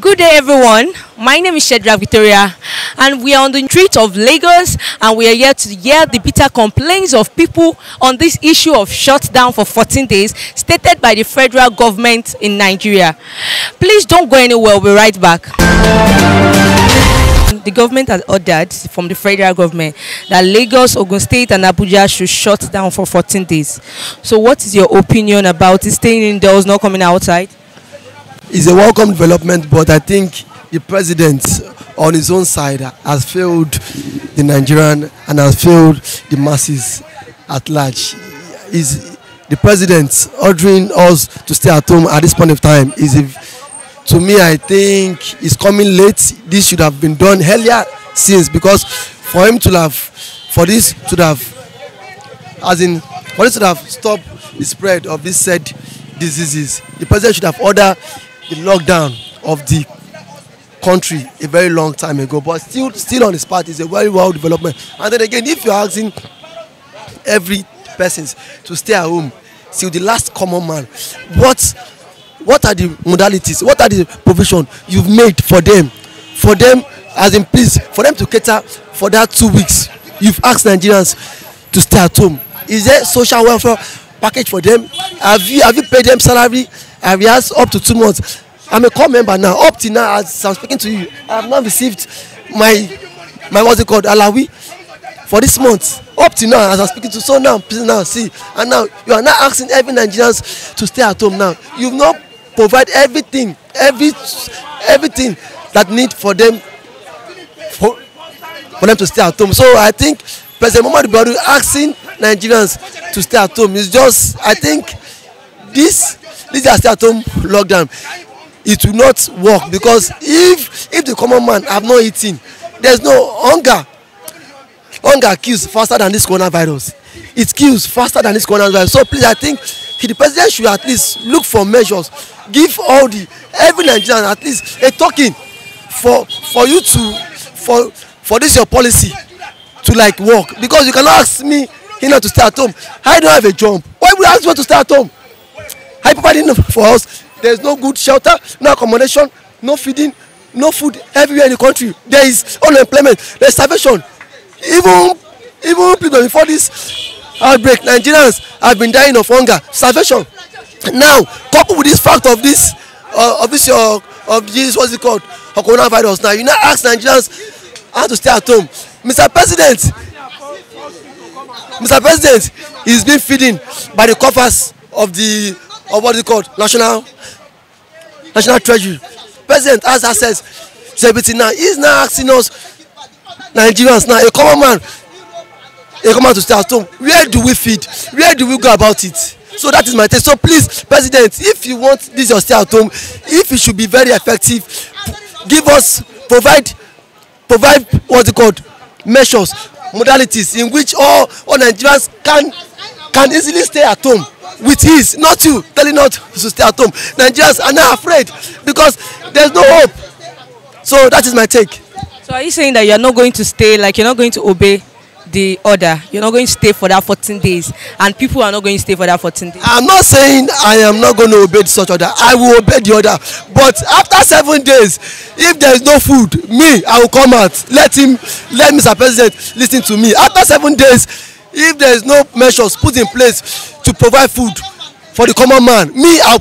Good day, everyone. My name is Shedra Victoria, and we are on the streets of Lagos, and we are here to hear the bitter complaints of people on this issue of shutdown for 14 days stated by the federal government in Nigeria. Please don't go anywhere. We'll be right back. The government has ordered from the federal government that Lagos, Ogun State and Abuja should shut down for 14 days. So what is your opinion about it, staying indoors, not coming outside? It's a welcome development, but I think the president on his own side has failed the Nigerian and has failed the masses at large. Is the president ordering us to stay at home at this point of time? To me, I think it's coming late. This should have been done earlier since, because for this to have stopped the spread of this said diseases, the president should have ordered the lockdown of the country a very long time ago. But still on his part is a very well development. And then again, if you're asking every person to stay at home till the last common man, what are the modalities, what are the provision you've made for them as in please for them to cater for that 2 weeks? You've asked Nigerians to stay at home. Is there social welfare package for them? Have you paid them salary? Have you asked up to 2 months? I'm a core member now. Up to now, as I'm speaking to you, I have not received my what's it called, alawi for this month. Up to now, as I'm speaking to, so now, please now see, and now you are not asking every Nigerians to stay at home now. You've not provided everything that need for them to stay at home. So I think President Muhammadu Buhari asking Nigerians to stay at home is just, I think this stay at home lockdown, it will not work, because if the common man have not eaten, there's no hunger. Hunger kills faster than this coronavirus. It kills faster than this coronavirus. So please, I think the president should at least look for measures, give every Nigerian at least a token for you to for this your policy to like work, because you cannot ask me to stay at home. I don't have a job. Why would I ask you to stay at home? I providing for us. There's no good shelter, no accommodation, no feeding, no food everywhere in the country. There is unemployment, there's starvation. Even before this outbreak, Nigerians have been dying of hunger, starvation. Now, coupled with this fact of this what's it called, coronavirus. Now, you now ask Nigerians how to stay at home. Mr. President is being feeding by the coffers of what is it called, national treasury. President has access to everything now. He's now asking us Nigerians now, a common man to stay at home. Where do we feed? Where do we go about it? So that is my take. So please, President, if you want this your stay at home, if it should be very effective, provide what's it called, measures, modalities in which all Nigerians can easily stay at home with ease. Not you telling us to stay at home. Nigerians are now afraid because there's no hope. So that is my take. So are you saying that you're not going to stay, like you're not going to obey the order? You're not going to stay for that 14 days, and people are not going to stay for that 14 days? I'm not saying I am not going to obey such order. I will obey the order. But after 7 days, if there is no food, I will come out. Let Mr. President listen to me. After 7 days, if there is no measures put in place to provide food for the common man, I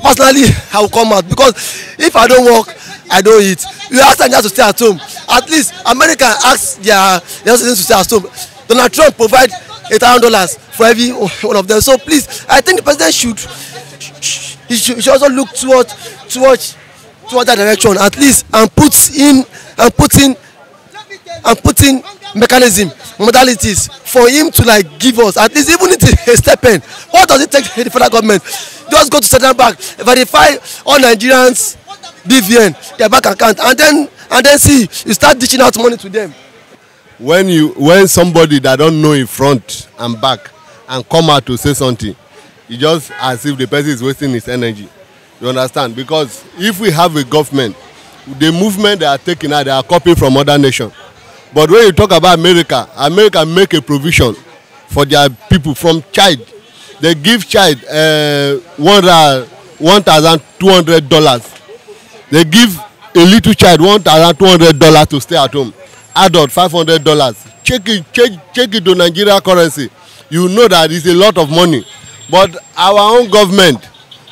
will come out, because if I don't work, I don't eat. You ask them to stay at home. At least America asks their citizens to stay at home. Donald Trump provide $8,000 for every one of them. So please, I think the president should also look towards that direction at least, and put in mechanism, modalities for him to like give us at least, even if it's a stipend. What does it take the federal government? Just go to Central Bank, verify all Nigerians BVN, their bank account, and then see, you start dishing out money to them. When somebody that don't know in front and back and come out to say something, it's just as if the person is wasting his energy. You understand? Because if we have a government, the movement they are taking out, they are copying from other nations. But when you talk about America make a provision for their people from child. They give child $1,200. They give a little child want around $200 to stay at home, adult $500. Check it to Nigeria currency. You know that it's a lot of money. But our own government,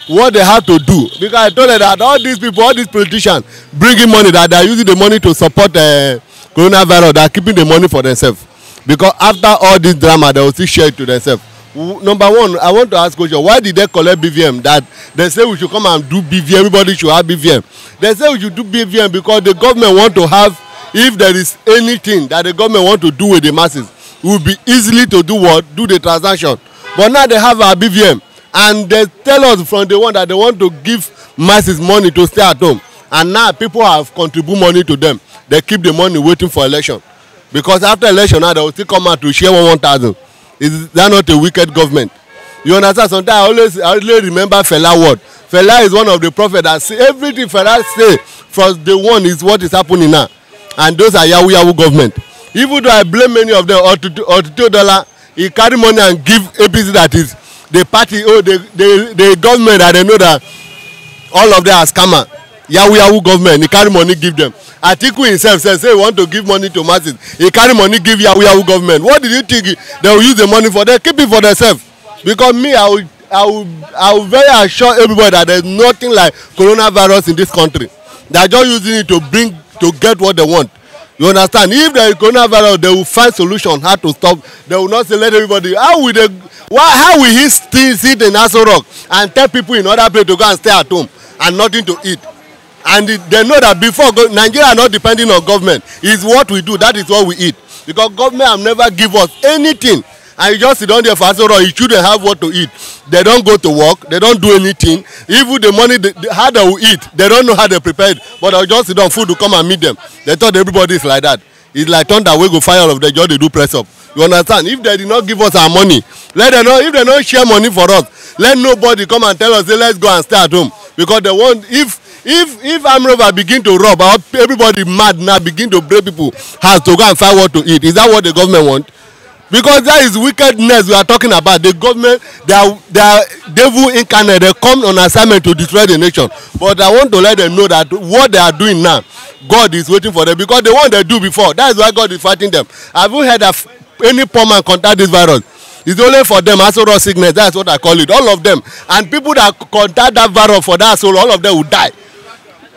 what they have to do, because I told them that all these people, all these politicians bringing money, that they are using the money to support coronavirus, they are keeping the money for themselves. Because after all this drama, they will still share it to themselves. Number one, I want to ask question, why did they collect BVM? That they say we should come and do BVM, everybody should have BVM. They say we should do BVM because the government want to have, if there is anything that the government want to do with the masses, it will be easily to do what? Do the transaction. But now they have our BVM, and they tell us from the one that they want to give masses money to stay at home. And now people have contributed money to them. They keep the money waiting for election. Because after election now they will still come out to share 1,000. Is that not a wicked government? You understand? Sometimes I always remember Fela word. Fela is one of the prophets that say everything Fela say from the one is what is happening now. And those are Yahoo government. Even though I blame many of them, or $2, he carry money and give APC, that is the party, the government, that they know that all of them are scammer. Yahoo government, he carry money give them. Atiku himself says he want to give money to masses. He carry money give Yahoo government. What did you think they will use the money for? They keep it for themselves. Because me, I will very assure everybody that there is nothing like coronavirus in this country. They are just using it to get what they want. You understand? If there is coronavirus, they will find solution how to stop. They will not say let everybody. How will he still sit in Aso Rock and tell people in other places to go and stay at home and nothing to eat? And they know that before Nigeria are not depending on government. It's what we do. That is what we eat. Because government have never give us anything. And you just sit down there for Aso Rock, you shouldn't have what to eat. They don't go to work. They don't do anything. Even the money, how they will eat, they don't know how they prepare it. But they'll just sit down, food will come and meet them. They thought everybody is like that. It's like thunder, we go fire all of them, just they do press up. You understand? If they did not give us our money, let them know. If they don't share money for us, let nobody come and tell us, say, let's go and stay at home. Because they want, if armed robber begin to rob, everybody mad now, begin to break people house to go and find what to eat. Is that what the government want? Because that is wickedness we are talking about. The government, they are devil incarnate. They come on assignment to destroy the nation. But I want to let them know that what they are doing now, God is waiting for them. Because the one they do before, that is why God is fighting them. I haven't heard of any poor man contact this virus. It's only for them, Aso Rock sickness. That's what I call it. All of them. And people that contact that virus for that soul, all of them will die.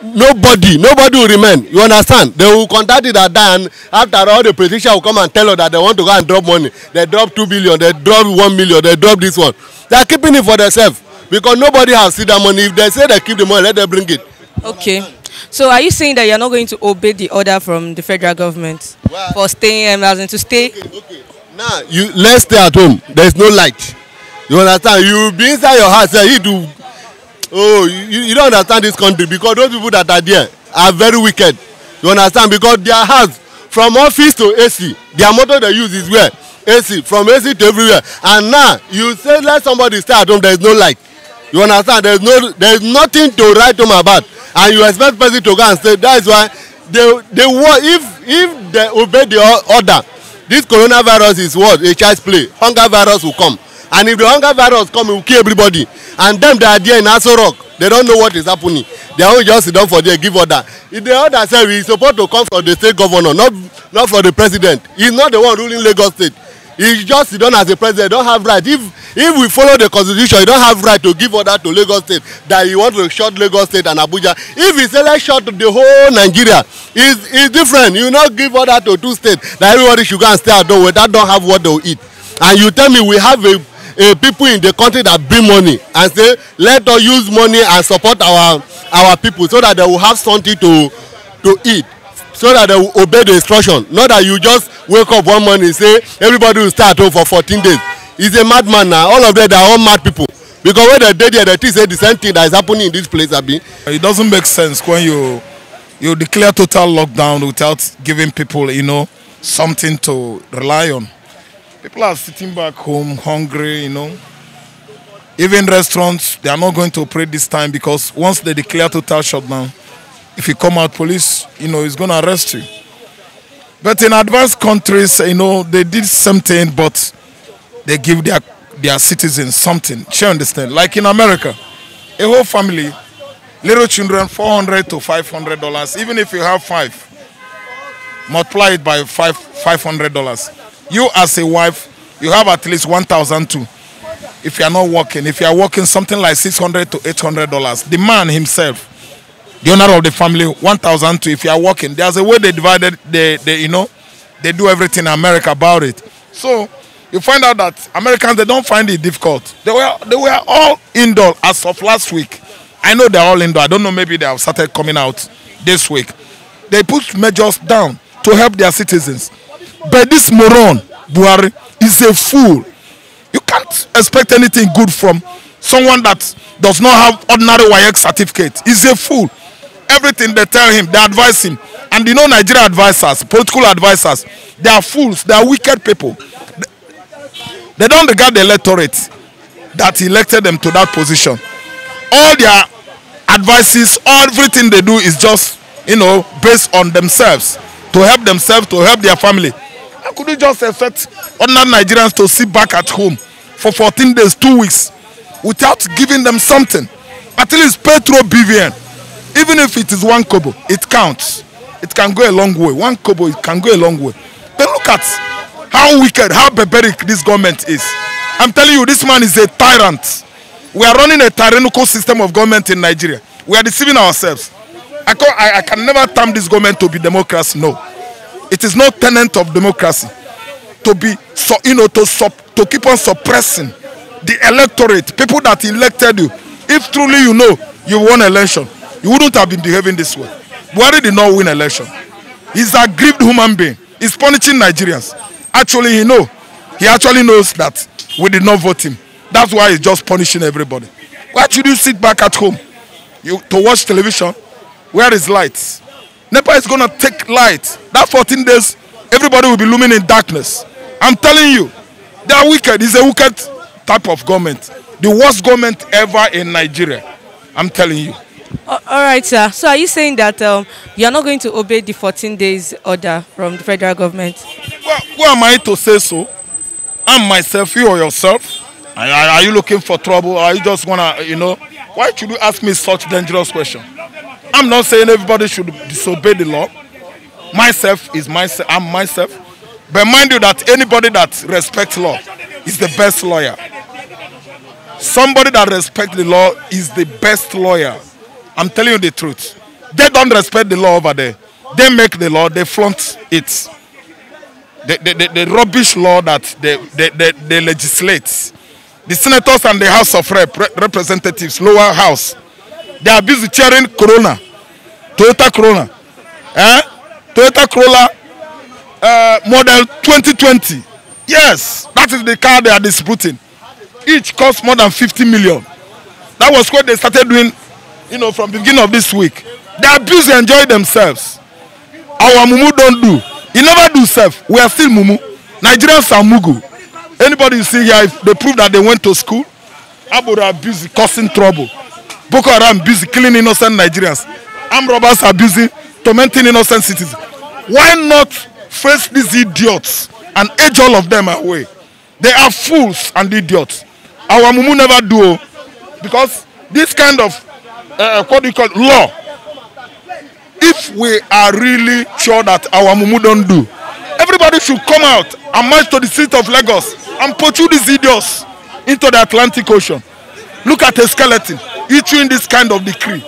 Nobody will remain. You understand? They will contact it and die, and after all the politicians will come and tell us that they want to go and drop money. They drop 2 billion, they drop 1 million, they drop this one. They are keeping it for themselves because nobody has seen that money. If they say they keep the money, let them bring it. Okay. So are you saying that you're not going to obey the order from the federal government for staying, as in to stay? Okay. Now let's stay at home. There's no light. You understand? You will be inside your house. You don't understand this country because those people that are there are very wicked. You understand? Because their house, from office to AC, their motto they use is where? AC, from AC to everywhere. And now you say let somebody stay at home, there is no light. You understand? There is nothing to write home about. And you expect person to go and stay. That is why if they obey the order, this coronavirus is what? A child's play. Hunger virus will come. And if the hunger virus come, it will kill everybody. And them that are there in Aso Rock, they don't know what is happening. They only just sit down for there, give order. If the order says he's supposed to come from the state governor, not from the president. He's not the one ruling Lagos State. He just sit down as a president. Don't have right. If we follow the constitution, you don't have right to give order to Lagos State that you want to shut Lagos State and Abuja. If he say let's shut the whole Nigeria, it's different. You not give order to 2 states that everybody should go and stay at home without don't have what they will eat. And you tell me we have a people in the country that bring money and say let us use money and support our people so that they will have something to eat, so that they will obey the instruction. Not that you just wake up one morning and say everybody will stay at home for 14 days. He's a madman now. All of them, they are all mad people. Because when they did there, they say the same thing that is happening in this place. It doesn't make sense when you declare total lockdown without giving people, something to rely on. People are sitting back home hungry, Even restaurants, they are not going to operate this time because once they declare total shutdown, if you come out, police, is going to arrest you. But in advanced countries, they did something, but they give their citizens something. You understand? Like in America, a whole family, Little children, $400 to $500. Even if you have 5, multiply it by $500. You as a wife, you have at least $1,200. If you are not working, if you are working, something like $600 to $800. The man himself, the owner of the family, $1,200. If you are working, there's a way they divided. They do everything in America about it. So you find out that Americans, they don't find it difficult. They were all indoor as of last week. I know they're all indoor. I don't know, maybe they have started coming out this week. They put measures down to help their citizens. But this moron, Buhari, is a fool. You can't expect anything good from someone that does not have ordinary WAEC certificate. He's a fool. Everything they tell him, they advise him. And you know, Nigeria advisors, political advisors, they are fools. They are wicked people. They don't regard the electorate that elected them to that position. All their advices, everything they do is just, based on themselves, to help their family. How could you just expect ordinary Nigerians to sit back at home for 14 days, 2 weeks, without giving them something? At least Petro BVN, even if it is 1 kobo, it counts. It can go a long way. 1 kobo, it can go a long way. But look at how wicked, how barbaric this government is. I'm telling you, this man is a tyrant. We are running a tyrannical system of government in Nigeria. We are deceiving ourselves. I can never term this government to be democracy. No, it is not tenet of democracy to be to keep on suppressing the electorate, people that elected you. If truly you won election, you wouldn't have been behaving this way. Buhari did not win election. He's a aggrieved human being. He's punishing Nigerians. Actually, he actually knows that we did not vote him. That's why he's just punishing everybody. Why should you sit back at home to watch television? Where is light? NEPA is going to take light. That 14 days, everybody will be looming in darkness. I'm telling you, they are wicked. It's a wicked type of government. The worst government ever in Nigeria. I'm telling you. All right, sir. So are you saying that you are not going to obey the 14 days order from the federal government? Well, who am I to say so? I'm myself, you or yourself. Are you looking for trouble? Or are you just want to, why should you ask me such dangerous question? I'm not saying everybody should disobey the law. Myself is myself. I'm myself. But mind you that anybody that respects law is the best lawyer. Somebody that respects the law is the best lawyer. I'm telling you the truth. They don't respect the law over there. They make the law, they flaunt it. The rubbish law that they legislate. The senators and the House of Representatives, lower house, they are busy cheering Corona, Toyota Corona. Toyota Corolla model 2020. Yes, that is the car they are disputing. Each costs more than 50 million. That was what they started doing, from the beginning of this week. They are busy enjoying themselves. Our mumu don't do. He never do self. We are still mumu. Nigerians are mugu. Anybody you see here, if they prove that they went to school, Abura are busy causing trouble. Boko Haram busy killing innocent Nigerians. Armed robbers are busy tormenting innocent citizens. Why not face these idiots and edge all of them away? They are fools and idiots. Our mumu never do, because this kind of law, if we are really sure that our mumu don't do, everybody should come out and march to the street of Lagos and pursue these idiots into the Atlantic Ocean. Look at a skeleton issuing this kind of decree.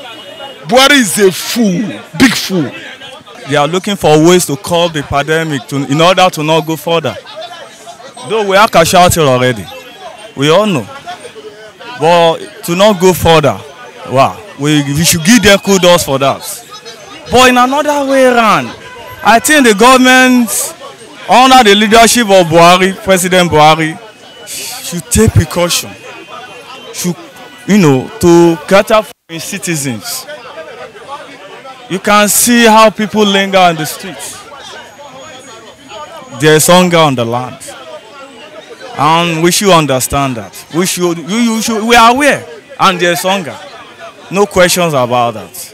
Buhari is a fool, big fool. They are looking for ways to curb the pandemic in order to not go further. Though we are casualty already, we all know. But to not go further, wow, we should give them kudos for that. But in another way around, I think the government, under the leadership of Buhari, President Buhari, should take precaution, should, to cater for his citizens. You can see how people linger on the streets. There's hunger on the land. And we should understand that. We are aware, and there's hunger. No questions about that.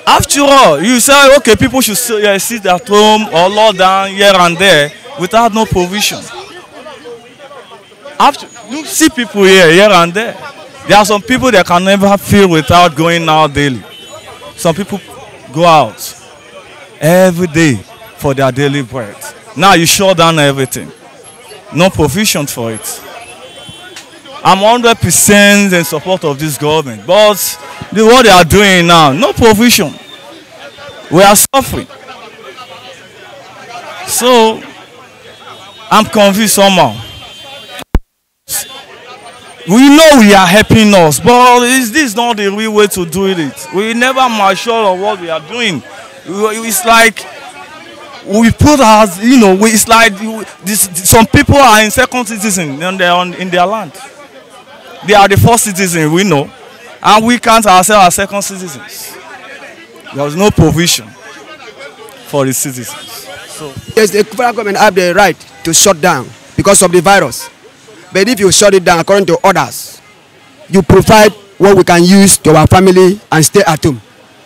After all, you say, okay, people should sit at home or lock down here and there without no provision. You see people here and there. There are some people that can never feel without going out daily. Some people go out every day for their daily bread. Now you shut down everything. No provision for it. I'm 100% in support of this government, but what they are doing now, no provision. We are suffering. So, I'm confused somehow. We know we are helping us, but is this not the real way to do it? We never mature on what we are doing. It's like we put us, it's like some people are in second citizen in their land. They are the first citizens, we know, and we count ourselves as second citizens. There is no provision for the citizens. So yes, the federal government have the right to shut down because of the virus. But if you shut it down according to orders, you provide what we can use to our family and stay at home.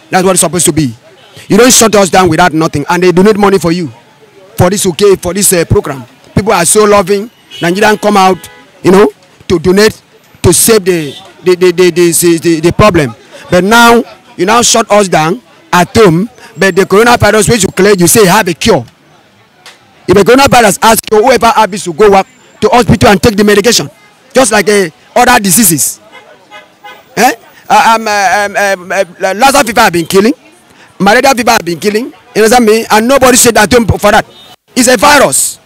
That's what it's supposed to be. You don't shut us down without nothing, and they donate money for you for this for this program. People are so loving. Nigerians come out, to donate to save the problem. But now you now shut us down at home. But the coronavirus, which you claim, you say have a cure. If the coronavirus asks you, whoever happens to go work to hospital and take the medication, just like other diseases. Lassa fever have been killing, malaria fever have been killing, you understand me? And nobody said at home for that. It's a virus,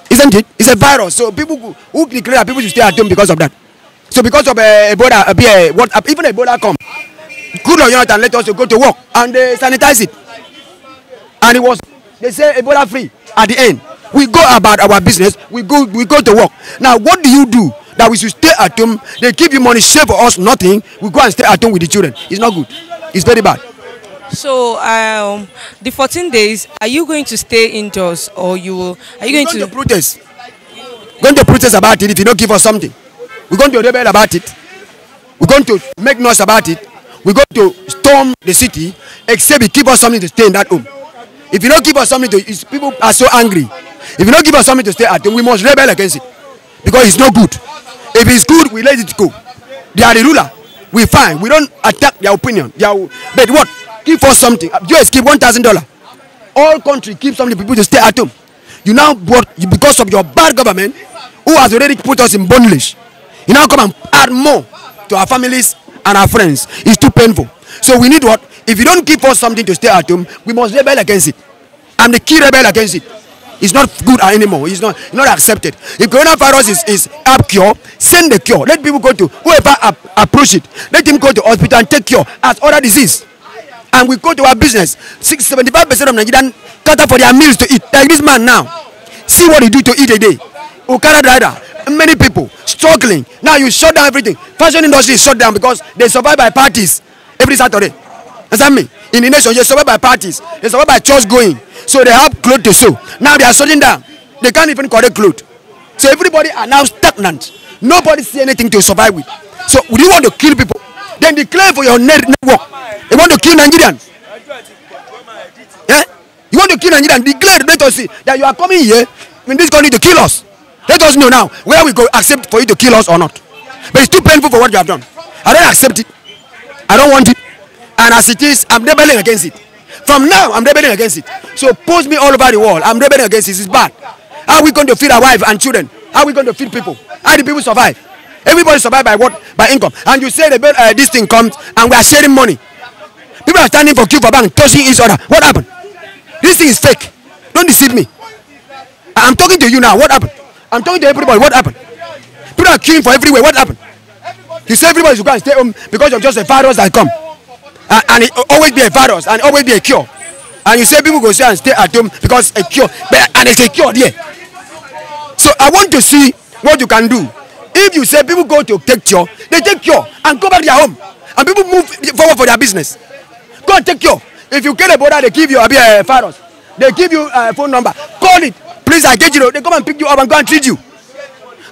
isn't it? It's a virus. So people who declare that people should stay at home because of that. So because of Ebola, even Ebola come, good Lord Jonathan let us go to work and they sanitize it, and they say Ebola free at the end. We go about our business. We go to work. Now, what do you do that we should stay at home? They give you money, save for us nothing. We go and stay at home with the children. It's not good. It's very bad. So, the 14 days, are you going to stay indoors, or are you going to protest? We're going to protest about it if you don't give us something. We're going to rebel about it. We're going to make noise about it. We're going to storm the city, except you give us something to stay in that home. If you don't give us something to, people are so angry. If you don't give us something to stay at home, we must rebel against it, because it's not good. If it's good, we let it go. They are the ruler. We fine. We don't attack their opinion. But what? Give us something. US give $1,000. All country keep something for people to stay at home. You now because of your bad government, who has already put us in bondage, you now come and add more to our families and our friends. It's too painful. So we need what? If you don't give us something to stay at home, we must rebel against it. I'm the key rebel against it. It's not good anymore. It's not accepted. If coronavirus is a cure, send the cure. Let people go to whoever approach it. Let them go to hospital and take cure as other disease. And we go to our business. 75% of Nigerians cater for their meals to eat. Like this man now. See what he do to eat a day. Okada driver. Many people struggling. Now you shut down everything. Fashion industry is shut down because they survive by parties every Saturday. Understand me? In the nation, they survive by parties. They survive by church going. So they have clothes to sew. Now they are shutting down. They can't even collect clothes. So everybody are now stagnant. Nobody see anything to survive with. So would you want to kill people? Then declare for your network. You want to kill Nigerians? Yeah? You want to kill Nigerians? Declare. Let us see that you are coming here in this country to kill us. Let us know now where we go accept for you to kill us or not. But it's too painful for what you have done. I don't accept it. I don't want it. And as it is, I'm rebelling against it. From now, I'm rebelling against it. So post me all over the world. I'm rebelling against it. It's bad. How are we going to feed our wife and children? How are we going to feed people? How do people survive? Everybody survive by what? By income. And you say this thing comes and we are sharing money. People are standing for queue for bank, touching each other. What happened? This thing is fake. Don't deceive me. I'm talking to you now. What happened? I'm talking to everybody. What happened? People are queuing for everywhere. What happened? You say everybody should go and stay home because of just a virus that come. And it always be a virus and always be a cure. And you say people go and stay at home because a cure. And it's a cure there. So I want to see what you can do. If you say people go to take cure, they take cure and go back to their home. And people move forward for their business. Go and take cure. If you get a border, they give you a virus. They give you a phone number. Call it. Please, I get you. They come and pick you up and go and treat you.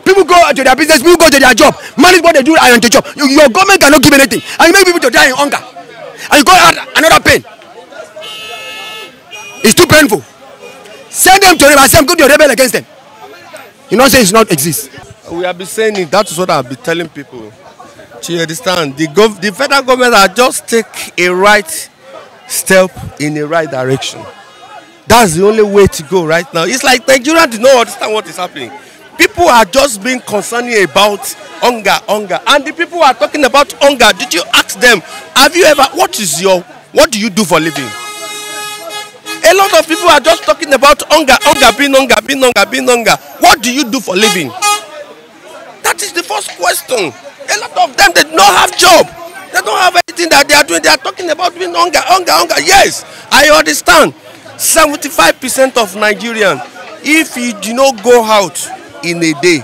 People go to their business, people go to their job. Manage what they do and to job. Your government cannot give anything. And you make people to die in hunger. And you go add another pain. It's too painful. Send them to them and say I'm going to rebel against them. You know, say it's not exist. We have been saying it. That is what I've been telling people. You understand? The federal government has just take a right step in the right direction. That's the only way to go right now. It's like Nigeria do not understand what is happening. People are just being concerned about hunger. And the people who are talking about hunger, did you ask them, have you ever, what do you do for living? A lot of people are just talking about hunger. What do you do for living? That is the first question. A lot of them, they don't have job. They don't have anything that they are doing. They are talking about being hunger. Yes, I understand. 75% of Nigerians, if you do not go out in a day,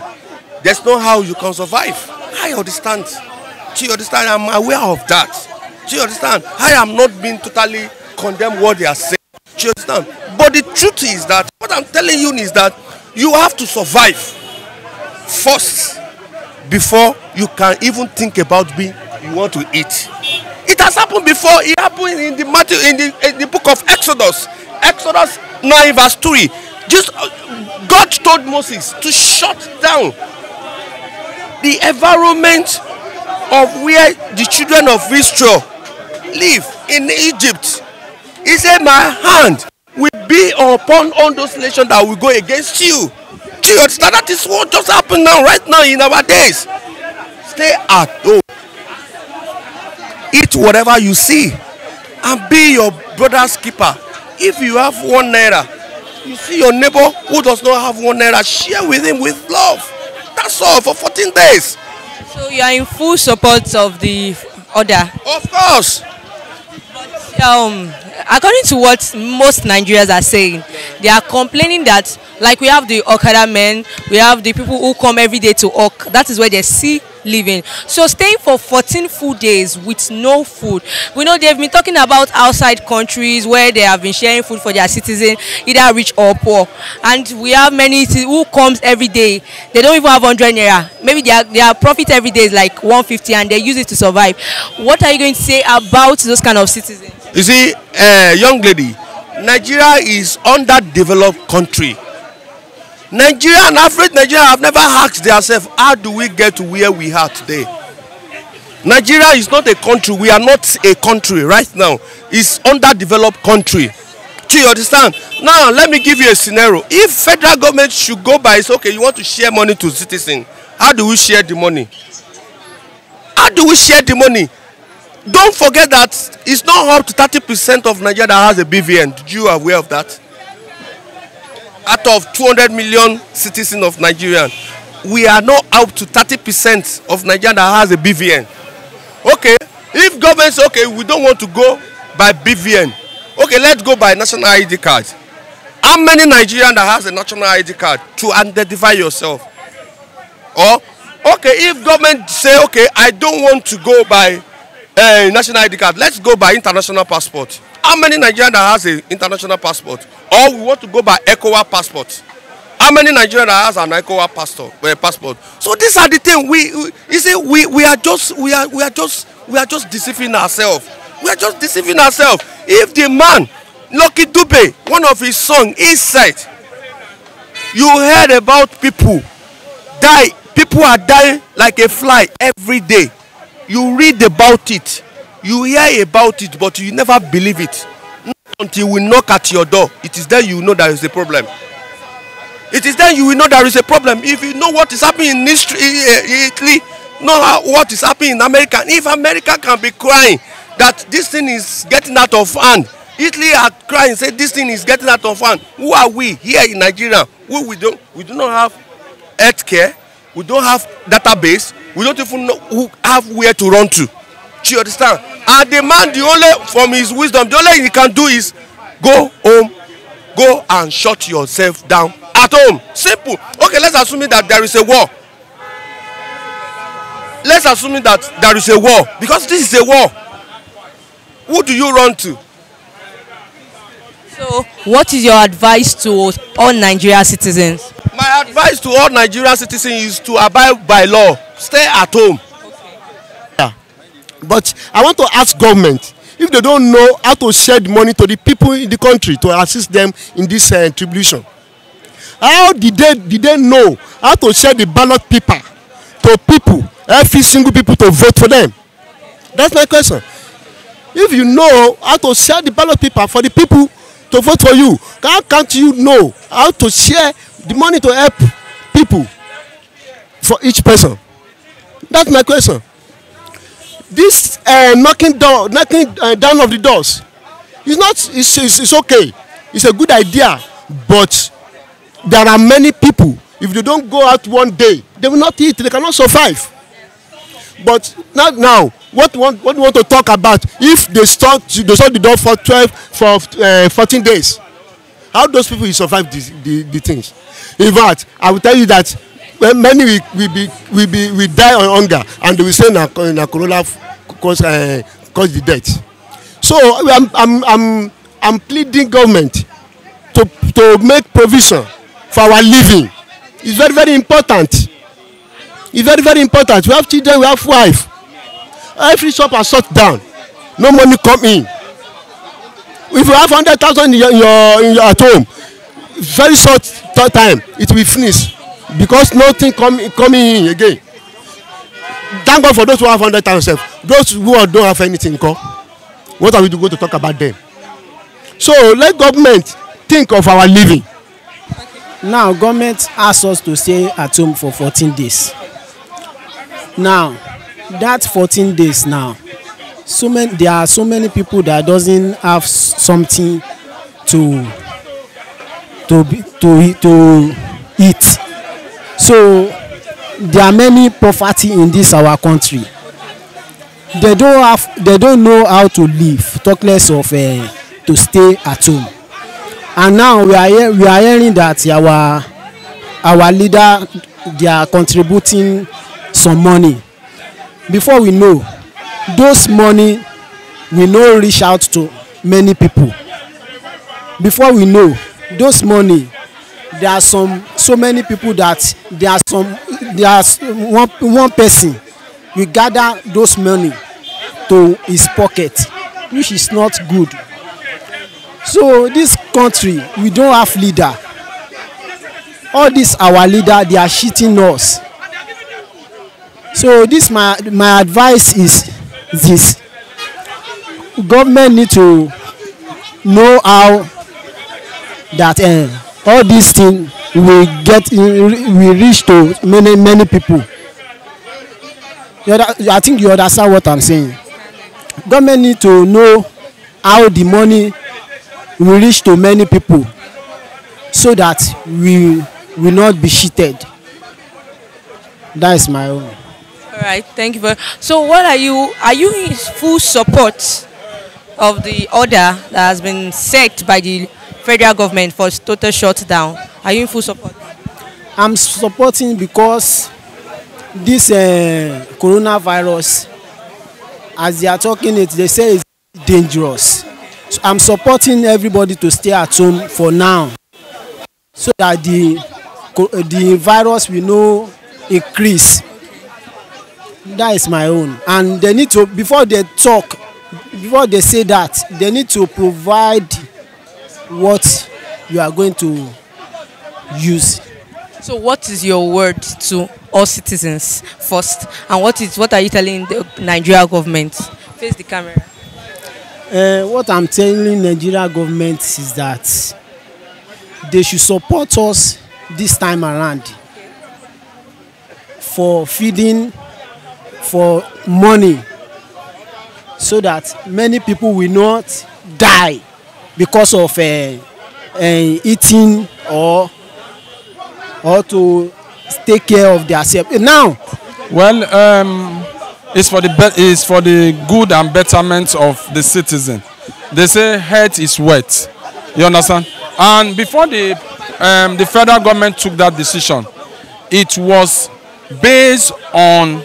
there's no how you can survive. I understand. Do you understand? I'm aware of that. Do you understand? I am not being totally condemn what they are saying. Do you understand? But the truth is that what I'm telling you is that you have to survive first before you can even think about you want to eat. It has happened before. It happened in the book of Exodus. Exodus 9 verse 3. God told Moses to shut down the environment of where the children of Israel live in Egypt. He said, my hand will be upon all those nations that will go against you. That is what just happened now, right now in our days. Stay at home. Eat whatever you see and be your brother's keeper. If you have 1 naira, you see your neighbor who does not have 1 naira, share with him with love. That's all for 14 days. So you are in full support of the order? Of course. According to what most Nigerians are saying, they are complaining that, like, we have the Okada men, we have the people who come every day to work. That is where they see living. So staying for 14 full days with no food. We know they've been talking about outside countries where they have been sharing food for their citizens, either rich or poor. And we have many who comes every day. They don't even have 100 naira. Maybe their profit every day is like 150 and they use it to survive. What are you going to say about those kind of citizens? You see, young lady, Nigeria is underdeveloped country. Nigeria and Africa, Nigeria have never asked themselves, how do we get to where we are today? Nigeria is not a country. We are not a country right now. It's underdeveloped country. Do you understand? Now, let me give you a scenario. If federal government should go by, it's okay, you want to share money to citizens. How do we share the money? How do we share the money? Don't forget that it's not up to 30% of Nigeria that has a BVN. Did you aware of that? Out of 200 million citizens of Nigeria, we are not up to 30% of Nigeria that has a BVN. Okay, if government says, okay, we don't want to go by BVN, okay, let's go by national ID card. How many Nigerians that has a national ID card to identify yourself? Or, okay, if government say, okay, I don't want to go by national ID card, let's go by international passport. How many Nigerians that has an international passport? Or we want to go by ECOWAS passport? How many Nigerians that has an ECOWAS passport? So these are the things we are just deceiving ourselves. We are just deceiving ourselves. If the man Lucky Dube, one of his songs, he said, you heard about people die. People are dying like a fly every day. You read about it, you hear about it, but you never believe it. Not until we knock at your door, it is then you know there is a problem. It is then you will know there is a problem. If you know what is happening in Italy, know what is happening in America. If America can be crying that this thing is getting out of hand, Italy are crying, say this thing is getting out of hand. Who are we here in Nigeria? We do not have health care. We don't have database. We don't even know where to run to. Do you understand? And the man, the only, from his wisdom, the only thing he can do is go home, go and shut yourself down at home. Simple. Okay, let's assume that there is a war. Let's assume that there is a war. Because this is a war. Who do you run to? So, what is your advice to all Nigerian citizens? My advice to all Nigerian citizens is to abide by law. Stay at home. Okay. Yeah. But I want to ask government, if they don't know how to shed money to the people in the country to assist them in this tribulation, how did they know how to share the ballot paper to people every single people to vote for them? That's my question. If you know how to share the ballot paper for the people to vote for you, how can't you know how to share the money to help people for each person? That's my question. This knocking down of the doors is not. It's okay. It's a good idea, but there are many people. If they don't go out one day, they will not eat. They cannot survive. But not now. What we want to talk about? If they start the door for 14 days, how those people will survive the things? In fact, I will tell you that many will die on hunger, and they will say na corona cause the death. So I'm pleading government to make provision for our living. It's very, very important. It's very, very important. We have children, we have wife. Every shop has shut down. No money come in. If you have 100,000 in your at home, very short time it will finish because nothing coming in again. Thank God for those who have 100,000. Those who don't have anything, what are we going to talk about them? So let government think of our living. Now government asks us to stay at home for 14 days. Now that 14 days now, there are so many people that doesn't have something to eat. So there are many poverty in this our country. They don't know how to live, talk less of to stay at home. And now we are hearing that our leader, they are contributing some money. Before we know, those money will not reach out to many people. Before we know, those money, there are so many people that there's one person will gather those money to his pocket, which is not good. So this country, we don't have leader. All this our leader, they are cheating us. So this my advice is this: government need to know how that all these things will reach to many people. I think you understand what I'm saying. Government need to know how the money will reach to many people, so that we will not be cheated. That is my own. All right, thank you very much. So what are you in full support of the order that has been set by the federal government for total shutdown? Are you in full support? I'm supporting because this coronavirus, as they are talking it, they say it's dangerous. So I'm supporting everybody to stay at home for now, so that the virus will not increase. That is my own. And they need to, before they say that, they need to provide what you are going to use. So what is your word to all citizens first, and what are you telling the Nigeria government? Face the camera. What I'm telling Nigeria government is that they should support us this time around for feeding, for money, so that many people will not die because of eating or to take care of themselves. Now, well, it's for the good and betterment of the citizen. They say health is wealth. You understand? And before the federal government took that decision, it was based on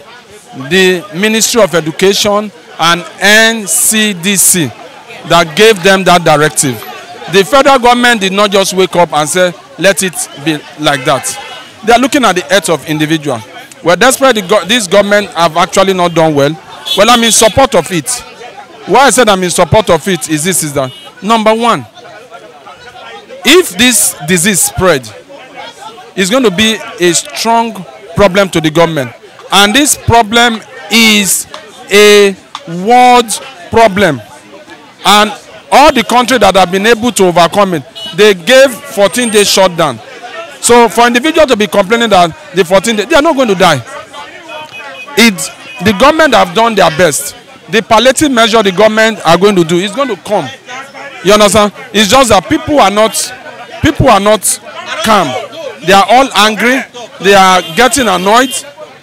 the Ministry of Education and NCDC that gave them that directive. The federal government did not just wake up and say, let it be like that. They are looking at the health of individual. Well, despite this government have actually not done well. Well, I'm in support of it. Why I said I'm in support of it is that, number one, if this disease spread, it's going to be a strong problem to the government. And this problem is a world problem. And all the countries that have been able to overcome it, they gave 14 days shutdown. So for individuals to be complaining that the 14 days, they are not going to die. The government have done their best. The palliative measure the government are going to do is going to come. You understand? It's just that people are not calm. They are all angry. They are getting annoyed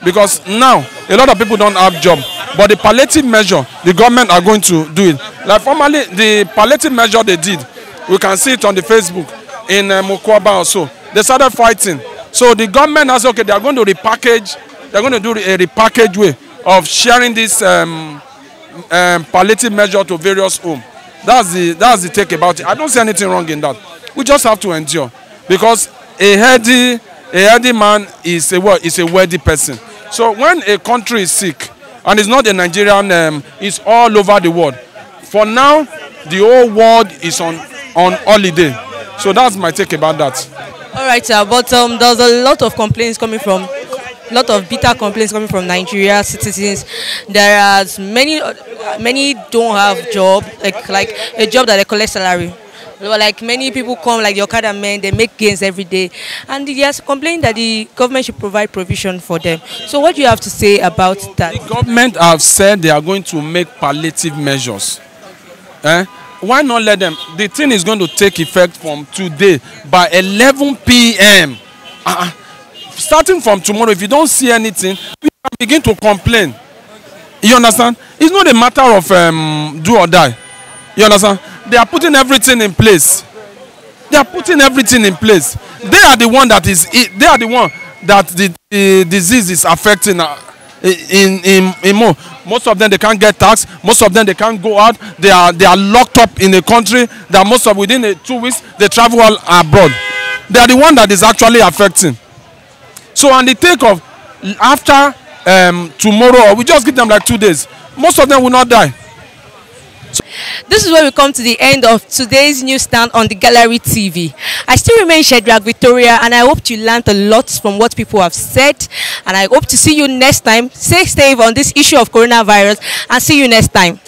because now a lot of people don't have job. But the palliative measure, the government are going to do it. Like formerly, the palliative measure they did, we can see it on the Facebook in Mokwaba also. They started fighting. So the government has okay, they are going to repackage. They're going to do a repackage way of sharing this palliative measure to various homes. That's the take about it. I don't see anything wrong in that. We just have to endure because a healthy man is a worthy person. So when a country is sick, and it's not a Nigerian, it's all over the world. For now, the whole world is on holiday. So that's my take about that. All right, sir. But there's a lot of complaints coming from, bitter complaints coming from Nigeria citizens. There are many don't have job, like a job that they collect salary. Like many people come, like the Okada men, they make gains every day, and they are complaining that the government should provide provision for them. So what do you have to say about that? The government have said they are going to make palliative measures. Why not let them? The thing is going to take effect from today by 11 p.m. Starting from tomorrow, if you don't see anything, you can begin to complain. You understand? It's not a matter of do or die. You understand? They are putting everything in place. They are putting everything in place. They are the one that the disease is affecting in more. Most of them they can't get tax. Most of them they can't go out. They are locked up in a country that most of within 2 weeks they travel all abroad. They are the one that is actually affecting. So on the take of after tomorrow, we just give them like 2 days. Most of them will not die. This is where we come to the end of today's newsstand on the Gallery TV. I still remain Shedrack Victoria, and I hope you learned a lot from what people have said. And I hope to see you next time. Stay safe on this issue of coronavirus, and see you next time.